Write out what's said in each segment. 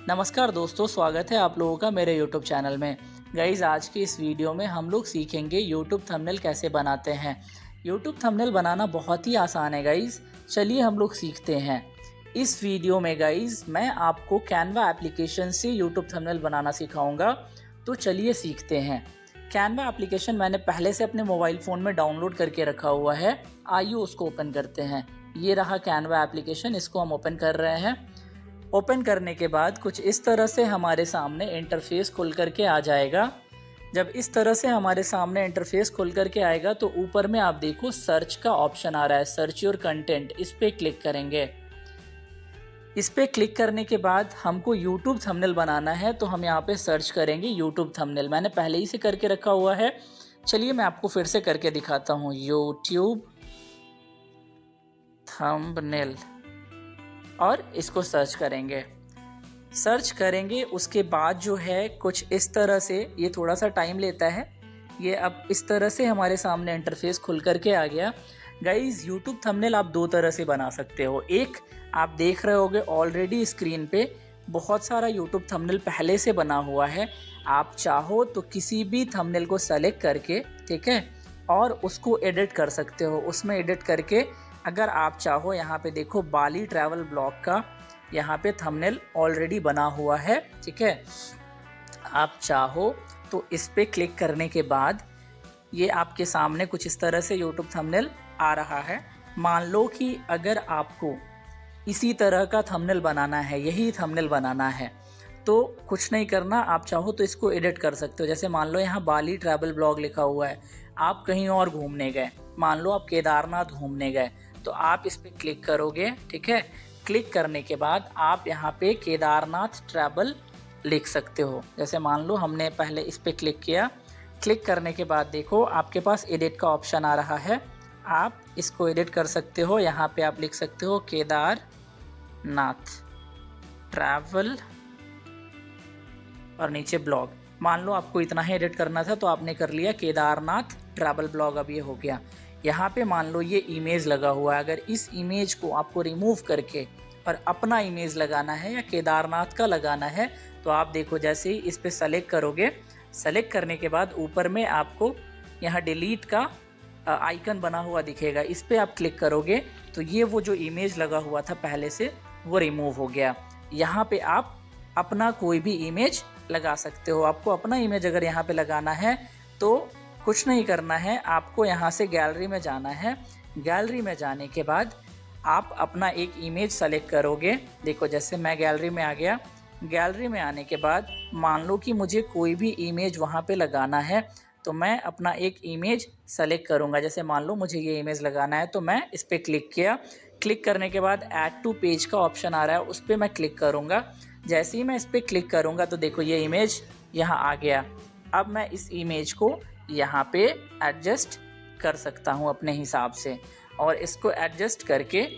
नमस्कार दोस्तों, स्वागत है आप लोगों का मेरे YouTube चैनल में। गाइज़, आज की इस वीडियो में हम लोग सीखेंगे YouTube थंबनेल कैसे बनाते हैं। YouTube थंबनेल बनाना बहुत ही आसान है गाइज़, चलिए हम लोग सीखते हैं। इस वीडियो में गाइज़ मैं आपको कैनवा एप्लीकेशन से YouTube थंबनेल बनाना सिखाऊंगा, तो चलिए सीखते हैं। कैनवा एप्लीकेशन मैंने पहले से अपने मोबाइल फ़ोन में डाउनलोड करके रखा हुआ है। आइए उसको ओपन करते हैं। ये रहा कैनवा एप्लीकेशन, इसको हम ओपन कर रहे हैं। ओपन करने के बाद कुछ इस तरह से हमारे सामने इंटरफेस खुल करके आ जाएगा। जब इस तरह से हमारे सामने इंटरफेस खुल करके आएगा तो ऊपर में आप देखो सर्च का ऑप्शन आ रहा है, सर्च योर कंटेंट। इस पर क्लिक करेंगे। इस पर क्लिक करने के बाद हमको YouTube थंबनेल बनाना है, तो हम यहाँ पे सर्च करेंगे YouTube थंबनेल। मैंने पहले ही से करके रखा हुआ है, चलिए मैं आपको फिर से करके दिखाता हूँ। YouTube थंबनेल और इसको सर्च करेंगे। उसके बाद जो है कुछ इस तरह से, ये थोड़ा सा टाइम लेता है। ये अब इस तरह से हमारे सामने इंटरफेस खुल करके आ गया। गाइज़, YouTube थंबनेल आप दो तरह से बना सकते हो। एक, आप देख रहे होगे ऑलरेडी स्क्रीन पे बहुत सारा YouTube थंबनेल पहले से बना हुआ है। आप चाहो तो किसी भी थंबनेल को सेलेक्ट करके, ठीक है, और उसको एडिट कर सकते हो। उसमें एडिट करके अगर आप चाहो, यहाँ पे देखो बाली ट्रैवल ब्लॉग का यहाँ पे थंबनेल ऑलरेडी बना हुआ है, ठीक है। आप चाहो तो इस पे क्लिक करने के बाद ये आपके सामने कुछ इस तरह से YouTube थंबनेल आ रहा है। मान लो कि अगर आपको इसी तरह का थंबनेल बनाना है, यही थंबनेल बनाना है, तो कुछ नहीं करना, आप चाहो तो इसको एडिट कर सकते हो। जैसे मान लो यहाँ बाली ट्रैवल ब्लॉग लिखा हुआ है, आप कहीं और घूमने गए, मान लो आप केदारनाथ घूमने गए, तो आप इस पर क्लिक करोगे, ठीक है। क्लिक करने के बाद आप यहाँ पे केदारनाथ ट्रैवल लिख सकते हो। जैसे मान लो हमने पहले इस पर क्लिक किया। क्लिक करने के बाद देखो आपके पास एडिट का ऑप्शन आ रहा है, आप इसको एडिट कर सकते हो। यहाँ पे आप लिख सकते हो केदारनाथ ट्रैवल और नीचे ब्लॉग। मान लो आपको इतना ही एडिट करना था, तो आपने कर लिया केदारनाथ ट्रैवल ब्लॉग। अब ये हो गया। यहाँ पे मान लो ये इमेज लगा हुआ है, अगर इस इमेज को आपको रिमूव करके और अपना इमेज लगाना है या केदारनाथ का लगाना है, तो आप देखो जैसे ही इस पे सेलेक्ट करोगे, सेलेक्ट करने के बाद ऊपर में आपको यहाँ डिलीट का आइकन बना हुआ दिखेगा। इस पे आप क्लिक करोगे तो ये वो जो इमेज लगा हुआ था पहले से, वो रिमूव हो गया। यहाँ पे आप अपना कोई भी इमेज लगा सकते हो। आपको अपना इमेज अगर यहाँ पे लगाना है तो कुछ नहीं करना है, आपको यहाँ से गैलरी में जाना है। गैलरी में जाने के बाद आप अपना एक इमेज सेलेक्ट करोगे। देखो जैसे मैं गैलरी में आ गया। गैलरी में आने के बाद मान लो कि मुझे कोई भी इमेज वहाँ पे लगाना है, तो मैं अपना एक इमेज सेलेक्ट करूँगा। जैसे मान लो मुझे ये इमेज लगाना है, तो मैं इस पर क्लिक किया। क्लिक करने के बाद ऐड टू पेज का ऑप्शन आ रहा है, उस पर मैं क्लिक करूँगा। जैसे ही मैं इस पर क्लिक करूँगा तो देखो ये इमेज यहाँ आ गया। अब मैं इस इमेज को यहाँ पे एडजस्ट कर सकता हूँ अपने हिसाब से, और इसको एडजस्ट करके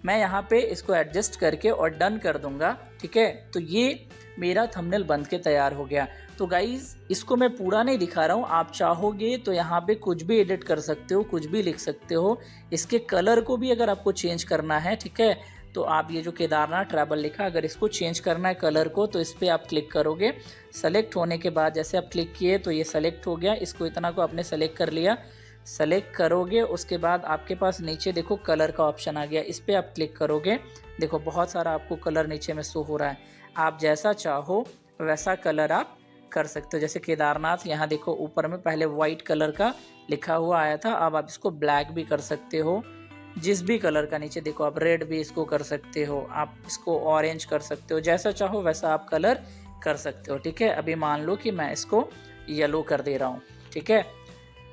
मैं यहाँ पे इसको एडजस्ट करके और डन कर दूँगा, ठीक है। तो ये मेरा थंबनेल बन के तैयार हो गया। तो गाइज़, इसको मैं पूरा नहीं दिखा रहा हूँ, आप चाहोगे तो यहाँ पे कुछ भी एडिट कर सकते हो, कुछ भी लिख सकते हो। इसके कलर को भी अगर आपको चेंज करना है, ठीक है, तो आप ये जो केदारनाथ ट्रैवल लिखा, अगर इसको चेंज करना है कलर को, तो इस पर आप क्लिक करोगे। सेलेक्ट होने के बाद जैसे आप क्लिक किए तो ये सेलेक्ट हो गया। इसको इतना को आपने सेलेक्ट कर लिया। सेलेक्ट करोगे, उसके बाद आपके पास नीचे देखो कलर का ऑप्शन आ गया। इस पर आप क्लिक करोगे, देखो बहुत सारा आपको कलर नीचे में शो हो रहा है। आप जैसा चाहो वैसा कलर आप कर सकते हो। जैसे केदारनाथ, यहाँ देखो ऊपर में पहले वाइट कलर का लिखा हुआ आया था, अब आप इसको ब्लैक भी कर सकते हो। जिस भी कलर का, नीचे देखो आप रेड भी इसको कर सकते हो, आप इसको ऑरेंज कर सकते हो, जैसा चाहो वैसा आप कलर कर सकते हो, ठीक है। अभी मान लो कि मैं इसको येलो कर दे रहा हूँ, ठीक है।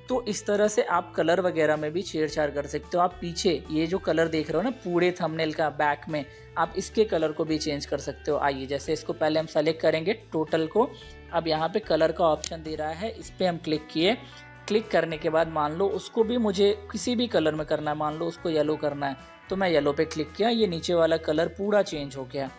तो इस तरह से आप कलर वगैरह में भी छेड़छाड़ कर सकते हो। आप पीछे ये जो कलर देख रहे हो ना पूरे थंबनेल का बैक में, आप इसके कलर को भी चेंज कर सकते हो। आइए, जैसे इसको पहले हम सेलेक्ट करेंगे टोटल को। अब यहाँ पे कलर का ऑप्शन दे रहा है, इस पर हम क्लिक किए। क्लिक करने के बाद मान लो उसको भी मुझे किसी भी कलर में करना है, मान लो उसको येलो करना है, तो मैं येलो पे क्लिक किया। ये नीचे वाला कलर पूरा चेंज हो गया,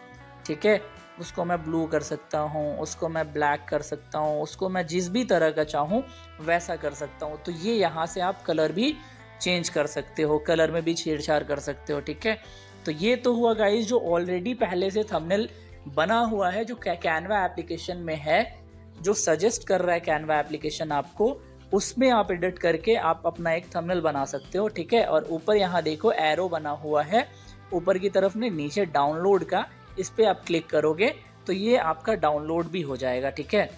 ठीक है। उसको मैं ब्लू कर सकता हूँ, उसको मैं ब्लैक कर सकता हूँ, उसको मैं जिस भी तरह का चाहूँ वैसा कर सकता हूँ। तो ये यहाँ से आप कलर भी चेंज कर सकते हो, कलर में भी छेड़छाड़ कर सकते हो, ठीक है। तो ये तो हुआ गाइस जो ऑलरेडी पहले से थंबनेल बना हुआ है जो कैनवा एप्लीकेशन में है, जो सजेस्ट कर रहा है कैनवा एप्लीकेशन आपको, उसमें आप एडिट करके आप अपना एक थंबनेल बना सकते हो, ठीक है। और ऊपर यहाँ देखो एरो बना हुआ है ऊपर की तरफ में, नीचे डाउनलोड का, इस पर आप क्लिक करोगे तो ये आपका डाउनलोड भी हो जाएगा, ठीक है।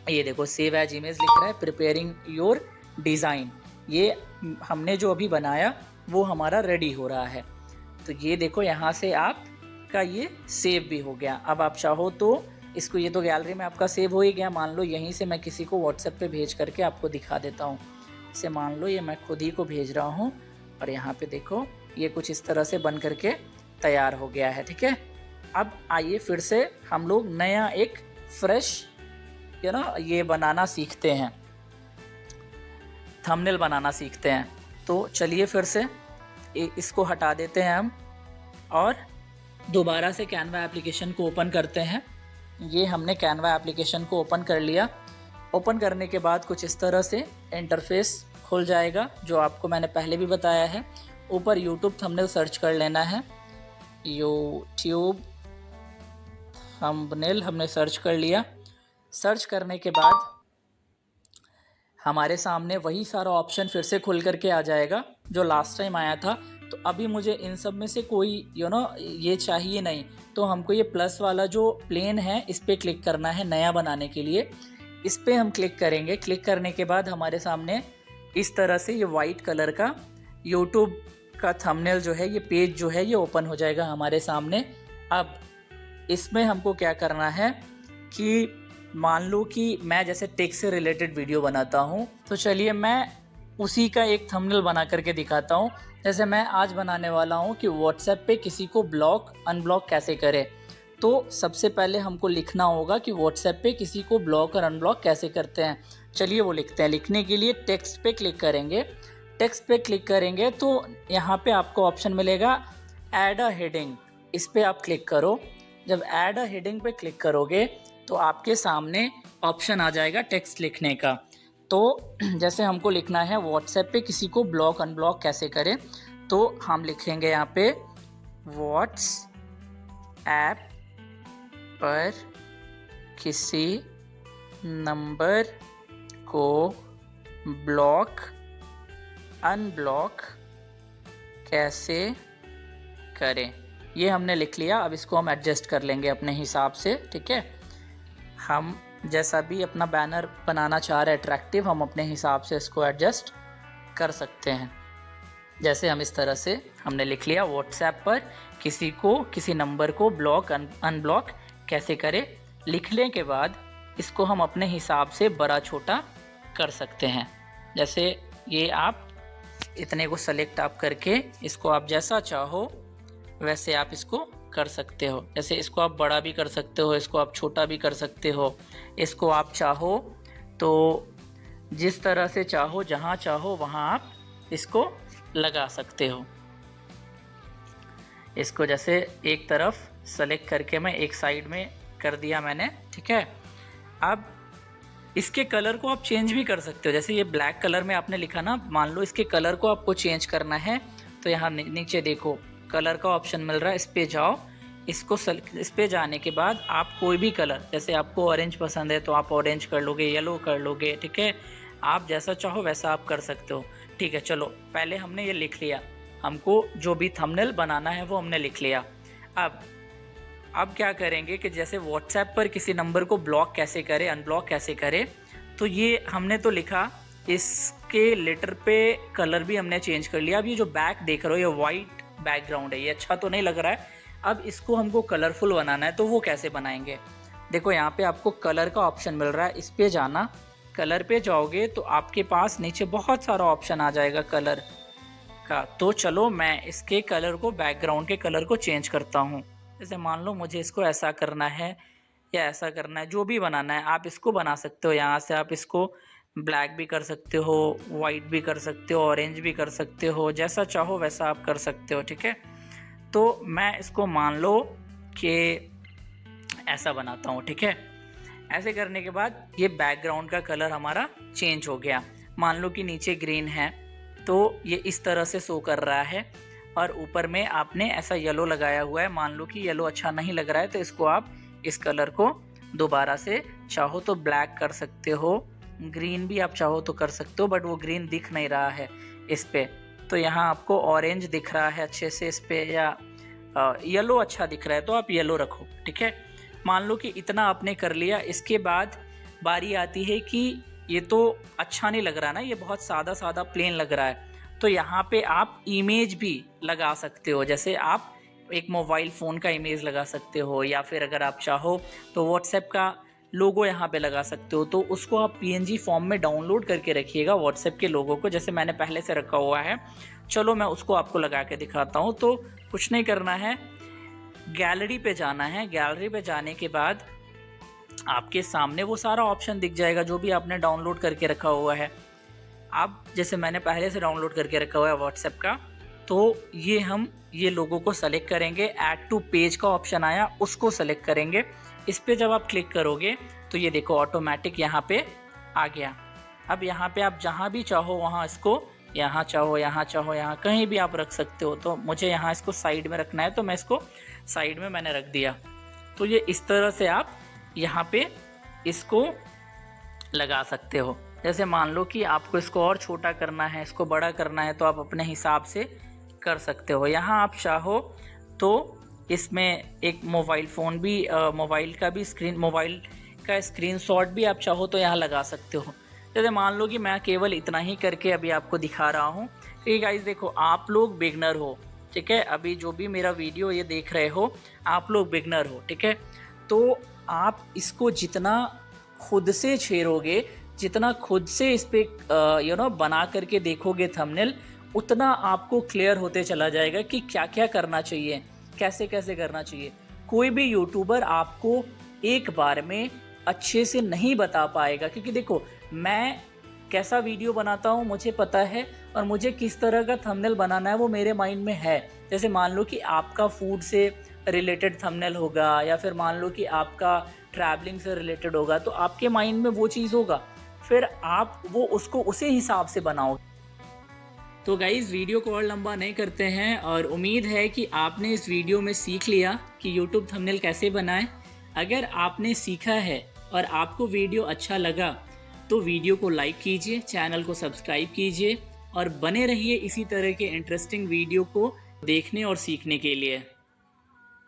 ये देखो सेव एज इमेज लिख रहा है, प्रिपेयरिंग योर डिज़ाइन, ये हमने जो अभी बनाया वो हमारा रेडी हो रहा है। तो ये देखो यहाँ से आपका ये सेव भी हो गया। अब आप चाहो तो इसको, ये तो गैलरी में आपका सेव हो ही गया, मान लो यहीं से मैं किसी को व्हाट्सएप पे भेज करके आपको दिखा देता हूँ। इसे मान लो ये मैं खुद ही को भेज रहा हूँ और यहाँ पे देखो ये कुछ इस तरह से बन करके तैयार हो गया है, ठीक है। अब आइए फिर से हम लोग नया एक फ्रेश ये बनाना सीखते हैं, थंबनेल बनाना सीखते हैं। तो चलिए फिर से इसको हटा देते हैं हम और दोबारा से कैनवा एप्लीकेशन को ओपन करते हैं। ये हमने कैनवा एप्लीकेशन को ओपन कर लिया। ओपन करने के बाद कुछ इस तरह से इंटरफेस खुल जाएगा, जो आपको मैंने पहले भी बताया है। ऊपर यूट्यूब थंबनेल सर्च कर लेना है, यूट्यूब थंबनेल हमने सर्च कर लिया। सर्च करने के बाद हमारे सामने वही सारा ऑप्शन फिर से खुल करके आ जाएगा जो लास्ट टाइम आया था। तो अभी मुझे इन सब में से कोई ये चाहिए नहीं, तो हमको ये प्लस वाला जो प्लेन है इस पर क्लिक करना है नया बनाने के लिए। इस पर हम क्लिक करेंगे। क्लिक करने के बाद हमारे सामने इस तरह से ये वाइट कलर का यूट्यूब का थंबनेल जो है, ये पेज जो है ये ओपन हो जाएगा हमारे सामने। अब इसमें हमको क्या करना है कि मान लो कि मैं जैसे टेक से रिलेटेड वीडियो बनाता हूँ, तो चलिए मैं उसी का एक थंबनेल बना करके दिखाता हूँ। जैसे मैं आज बनाने वाला हूँ कि व्हाट्सएप पे किसी को ब्लॉक अनब्लॉक कैसे करें। तो सबसे पहले हमको लिखना होगा कि व्हाट्सएप पे किसी को ब्लॉक और अनब्लॉक कैसे करते हैं। चलिए वो लिखते हैं। लिखने के लिए टेक्स्ट पे क्लिक करेंगे। टेक्स्ट पे क्लिक करेंगे तो यहाँ पे आपको ऑप्शन मिलेगा ऐड अ हेडिंग, इस पर आप क्लिक करो। जब ऐड अ हेडिंग पे क्लिक करोगे तो आपके सामने ऑप्शन आ जाएगा टेक्स्ट लिखने का। तो जैसे हमको लिखना है व्हाट्सएप पे किसी को ब्लॉक अनब्लॉक कैसे करें, तो हम लिखेंगे यहाँ पे व्हाट्सएप पर किसी नंबर को ब्लॉक अनब्लॉक कैसे करें। ये हमने लिख लिया। अब इसको हम एडजस्ट कर लेंगे अपने हिसाब से, ठीक है। हम जैसा भी अपना बैनर बनाना चाह रहे हैं अट्रैक्टिव, हम अपने हिसाब से इसको एडजस्ट कर सकते हैं। जैसे हम इस तरह से हमने लिख लिया व्हाट्सएप पर किसी नंबर को ब्लॉक अनब्लॉक कैसे करें। लिखने के बाद इसको हम अपने हिसाब से बड़ा छोटा कर सकते हैं। जैसे ये आप इतने को सेलेक्ट आप करके इसको आप जैसा चाहो वैसे आप इसको कर सकते हो। जैसे इसको आप बड़ा भी कर सकते हो, इसको आप छोटा भी कर सकते हो। इसको आप चाहो तो जिस तरह से चाहो, जहाँ चाहो वहाँ आप इसको लगा सकते हो। इसको जैसे एक तरफ सेलेक्ट करके मैं एक साइड में कर दिया मैंने, ठीक है। अब इसके कलर को आप चेंज भी कर सकते हो। जैसे ये ब्लैक कलर में आपने लिखा ना, मान लो इसके कलर को आपको चेंज करना है तो यहाँ नीचे देखो कलर का ऑप्शन मिल रहा है, इस पे जाओ। इस पे जाने के बाद आप कोई भी कलर, जैसे आपको ऑरेंज पसंद है तो आप ऑरेंज कर लोगे, येलो कर लोगे, ठीक है। आप जैसा चाहो वैसा आप कर सकते हो, ठीक है। चलो पहले हमने ये लिख लिया, हमको जो भी थंबनेल बनाना है वो हमने लिख लिया। अब क्या करेंगे कि जैसे व्हाट्सएप पर किसी नंबर को ब्लॉक कैसे करें, अनब्लॉक कैसे करें, तो ये हमने तो लिखा, इसके लेटर पे कलर भी हमने चेंज कर लिया। अब ये जो बैक देख रहे हो ये वाइट बैकग्राउंड है, ये अच्छा तो नहीं लग रहा है। अब इसको हमको कलरफुल बनाना है, तो वो कैसे बनाएंगे। देखो यहाँ पे आपको कलर का ऑप्शन मिल रहा है, इस पे जाना। कलर पे जाओगे तो आपके पास नीचे बहुत सारा ऑप्शन आ जाएगा कलर का। तो चलो मैं इसके कलर को, बैकग्राउंड के कलर को चेंज करता हूँ। जैसे मान लो मुझे इसको ऐसा करना है या ऐसा करना है, जो भी बनाना है आप इसको बना सकते हो। यहाँ से आप इसको ब्लैक भी कर सकते हो, वाइट भी कर सकते हो, ऑरेंज भी कर सकते हो, जैसा चाहो वैसा आप कर सकते हो, ठीक है। तो मैं इसको मान लो कि ऐसा बनाता हूँ, ठीक है। ऐसे करने के बाद ये बैकग्राउंड का कलर हमारा चेंज हो गया। मान लो कि नीचे ग्रीन है तो ये इस तरह से शो कर रहा है। और ऊपर में आपने ऐसा येलो लगाया हुआ है। मान लो कि येलो अच्छा नहीं लग रहा है तो इसको आप इस कलर को दोबारा से चाहो तो ब्लैक कर सकते हो, ग्रीन भी आप चाहो तो कर सकते हो, बट वो ग्रीन दिख नहीं रहा है इस पे। तो यहाँ आपको ऑरेंज दिख रहा है अच्छे से इस पे, या येलो अच्छा दिख रहा है तो आप येलो रखो, ठीक है। मान लो कि इतना आपने कर लिया। इसके बाद बारी आती है कि ये तो अच्छा नहीं लग रहा ना, ये बहुत सादा सादा प्लेन लग रहा है, तो यहाँ पे आप इमेज भी लगा सकते हो। जैसे आप एक मोबाइल फ़ोन का इमेज लगा सकते हो, या फिर अगर आप चाहो तो व्हाट्सएप का लोगो यहाँ पे लगा सकते हो। तो उसको आप PNG फॉर्म में डाउनलोड करके रखिएगा व्हाट्सएप के लोगो को, जैसे मैंने पहले से रखा हुआ है। चलो मैं उसको आपको लगा के दिखाता हूँ। तो कुछ नहीं करना है, गैलरी पे जाना है। गैलरी पे जाने के बाद आपके सामने वो सारा ऑप्शन दिख जाएगा जो भी आपने डाउनलोड करके रखा हुआ है। अब जैसे मैंने पहले से डाउनलोड करके रखा हुआ है व्हाट्सएप का, तो ये लोगों को सेलेक्ट करेंगे। ऐड टू पेज का ऑप्शन आया, उसको सेलेक्ट करेंगे। इस पे जब आप क्लिक करोगे तो ये देखो ऑटोमेटिक यहाँ पे आ गया। अब यहाँ पे आप जहाँ भी चाहो वहाँ इसको, यहाँ चाहो यहाँ कहीं भी आप रख सकते हो। तो मुझे यहाँ इसको साइड में रखना है तो मैं इसको साइड में मैंने रख दिया। तो ये इस तरह से आप यहाँ पे इसको लगा सकते हो। जैसे मान लो कि आपको इसको और छोटा करना है, इसको बड़ा करना है, तो आप अपने हिसाब से कर सकते हो। यहाँ आप चाहो तो इसमें एक मोबाइल का स्क्रीनशॉट भी आप चाहो तो यहाँ लगा सकते हो। जैसे मान लो कि मैं केवल इतना ही करके अभी आपको दिखा रहा हूँ। ठीक गाइस, देखो आप लोग बिगनर हो, ठीक है। अभी जो भी मेरा वीडियो ये देख रहे हो आप लोग बिगनर हो, ठीक है। तो आप इसको जितना खुद से छेड़ोगे, जितना खुद से इस पे बना करके देखोगे थंबनेल, उतना आपको क्लियर होते चला जाएगा कि क्या क्या करना चाहिए, कैसे कैसे करना चाहिए। कोई भी यूट्यूबर आपको एक बार में अच्छे से नहीं बता पाएगा, क्योंकि देखो मैं कैसा वीडियो बनाता हूँ मुझे पता है, और मुझे किस तरह का थंबनेल बनाना है वो मेरे माइंड में है। जैसे मान लो कि आपका फूड से रिलेटेड थंबनेल होगा, या फिर मान लो कि आपका ट्रैवलिंग से रिलेटेड होगा, तो आपके माइंड में वो चीज़ होगा, फिर आप वो उसको उसी हिसाब से बनाओ। तो गाइज़ वीडियो को और लंबा नहीं करते हैं, और उम्मीद है कि आपने इस वीडियो में सीख लिया कि यूट्यूब थंबनेल कैसे बनाएं। अगर आपने सीखा है और आपको वीडियो अच्छा लगा तो वीडियो को लाइक कीजिए, चैनल को सब्सक्राइब कीजिए, और बने रहिए इसी तरह के इंटरेस्टिंग वीडियो को देखने और सीखने के लिए।